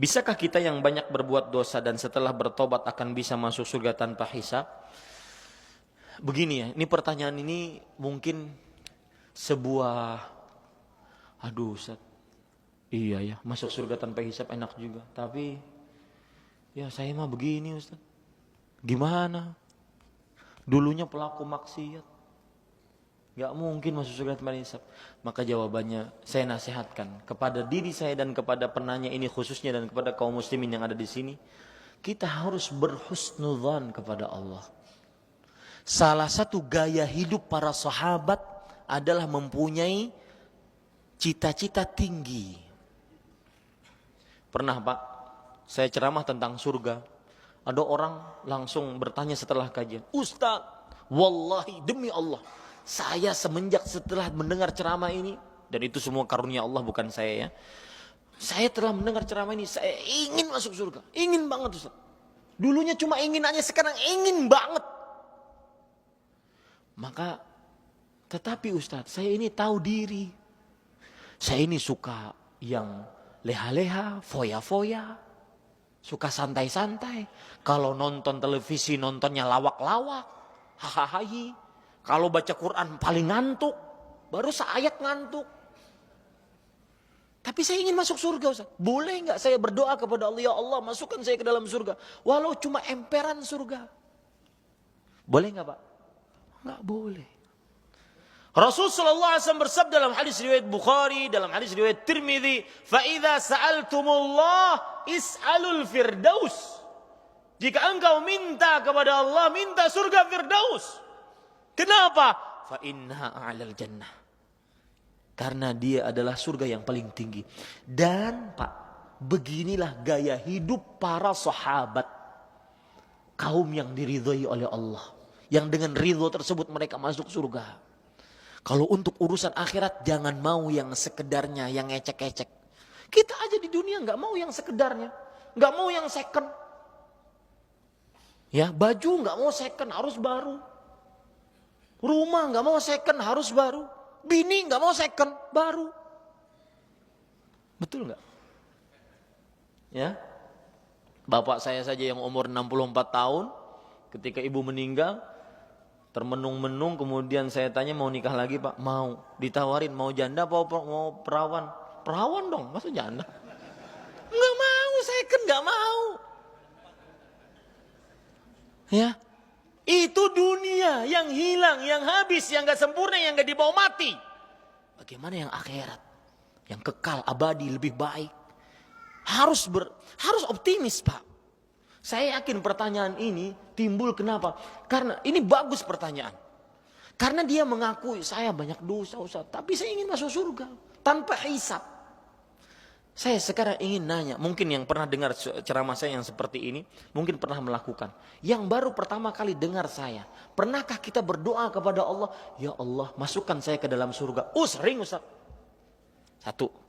Bisakah kita yang banyak berbuat dosa dan setelah bertobat akan bisa masuk surga tanpa hisab? Begini ya, ini pertanyaan ini mungkin sebuah, aduh Ustaz, iya ya, masuk surga tanpa hisab enak juga. Tapi ya saya mah begini Ustaz, gimana? Dulunya pelaku maksiat, gak mungkin masuk surga tanpa hisab. Maka jawabannya saya nasihatkan kepada diri saya dan kepada penanya ini khususnya dan kepada kaum muslimin yang ada di sini, kita harus berhusnudzan kepada Allah. Salah satu gaya hidup para sahabat adalah mempunyai cita-cita tinggi. Pernah Pak, saya ceramah tentang surga. Ada orang langsung bertanya setelah kajian, Ustaz, wallahi demi Allah, saya semenjak setelah mendengar ceramah ini, dan itu semua karunia Allah bukan saya ya, saya telah mendengar ceramah ini, saya ingin masuk surga, ingin banget Ustaz. Dulunya cuma ingin aja, sekarang ingin banget. Maka, tetapi Ustaz, saya ini tahu diri. Saya ini suka yang leha-leha, foya-foya. Suka santai-santai. Kalau nonton televisi, nontonnya lawak-lawak. Hahaha. Kalau baca Quran paling ngantuk. Baru seayat ngantuk. Tapi saya ingin masuk surga Ustaz. Boleh nggak saya berdoa kepada Allah, ya Allah masukkan saya ke dalam surga. Walau cuma emperan surga. Boleh nggak Pak? Nggak boleh. Rasul sallallahu alaihi wasallam bersabda dalam hadis riwayat Bukhari, dalam hadis riwayat Tirmidzi, "Fa idza sa'altumullah is'alul firdaus." Jika engkau minta kepada Allah, minta surga firdaus. Kenapa? Fa innaha a'lal jannah. Karena dia adalah surga yang paling tinggi. Dan Pak, beginilah gaya hidup para sahabat. Kaum yang diridhai oleh Allah. Yang dengan ridho tersebut mereka masuk surga. Kalau untuk urusan akhirat jangan mau yang sekedarnya, yang ecek-ecek. Kita aja di dunia nggak mau yang sekedarnya, nggak mau yang second. Ya baju nggak mau second, harus baru. Rumah nggak mau second, harus baru. Bini nggak mau second, baru. Betul nggak? Ya, bapak saya saja yang umur 64 tahun, ketika ibu meninggal. Termenung-menung, kemudian saya tanya mau nikah lagi Pak? Mau. Ditawarin mau janda apa mau perawan? Perawan dong, masa janda? Nggak mau, saya kan nggak mau. Ya, itu dunia yang hilang, yang habis, yang nggak sempurna, yang nggak dibawa mati. Bagaimana yang akhirat, yang kekal, abadi, lebih baik? Harus optimis Pak. Saya yakin pertanyaan ini timbul kenapa? Karena ini bagus pertanyaan. Karena dia mengakui saya banyak dosa Ustaz, tapi saya ingin masuk surga tanpa hisab. Saya sekarang ingin nanya, mungkin yang pernah dengar ceramah saya yang seperti ini, mungkin pernah melakukan. Yang baru pertama kali dengar saya, pernahkah kita berdoa kepada Allah, ya Allah masukkan saya ke dalam surga? Sering Ustaz. Satu.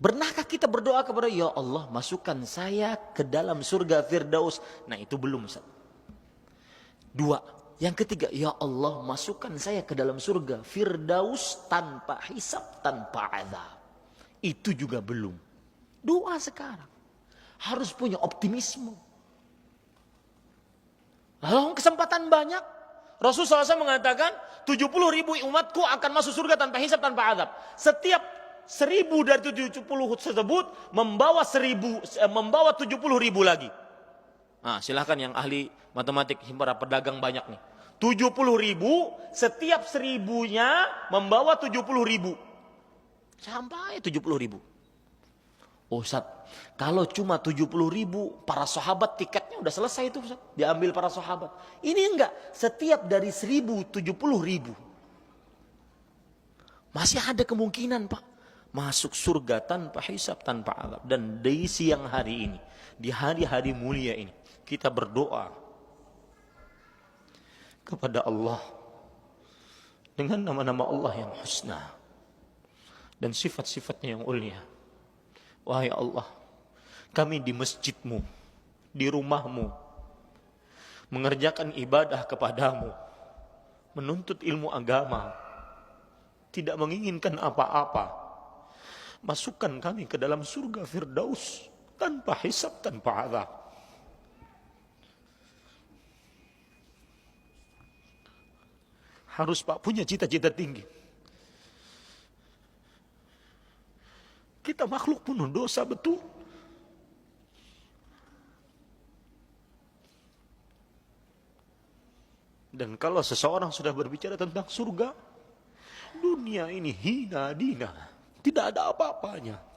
Pernahkah kita berdoa kepada ya Allah masukkan saya ke dalam surga Firdaus? Nah itu belum Ustaz. Dua. Yang ketiga, ya Allah masukkan saya ke dalam surga Firdaus tanpa hisab, tanpa azab. Itu juga belum. Doa sekarang. Harus punya optimisme. Lalu kesempatan banyak. Rasulullah SAW mengatakan 70.000 umatku akan masuk surga tanpa hisab, tanpa azab. Setiap 1.000 dari 70 tersebut membawa 70.000 lagi. Nah, silahkan yang ahli matematik, para pedagang banyak nih. 70.000, setiap 1.000-nya membawa 70.000. Sampai 70.000. Oh Ustaz, kalau cuma 70.000, para sahabat tiketnya udah selesai itu Ustaz. Diambil para sahabat. Ini enggak, setiap dari 1.000, 70.000. Masih ada kemungkinan Pak. Masuk surga tanpa hisab, tanpa azab. Dan di siang hari ini, di hari-hari mulia ini, kita berdoa kepada Allah dengan nama-nama Allah yang husna dan sifat-sifatnya yang ulia. Wahai Allah, kami di masjidmu, di rumahmu, mengerjakan ibadah kepadamu, menuntut ilmu agama, tidak menginginkan apa-apa. Masukkan kami ke dalam surga Firdaus tanpa hisab, tanpa azab. Harus Pak punya cita-cita tinggi. Kita makhluk penuh dosa, betul. Dan kalau seseorang sudah berbicara tentang surga, dunia ini hina dina, tidak ada apa-apanya.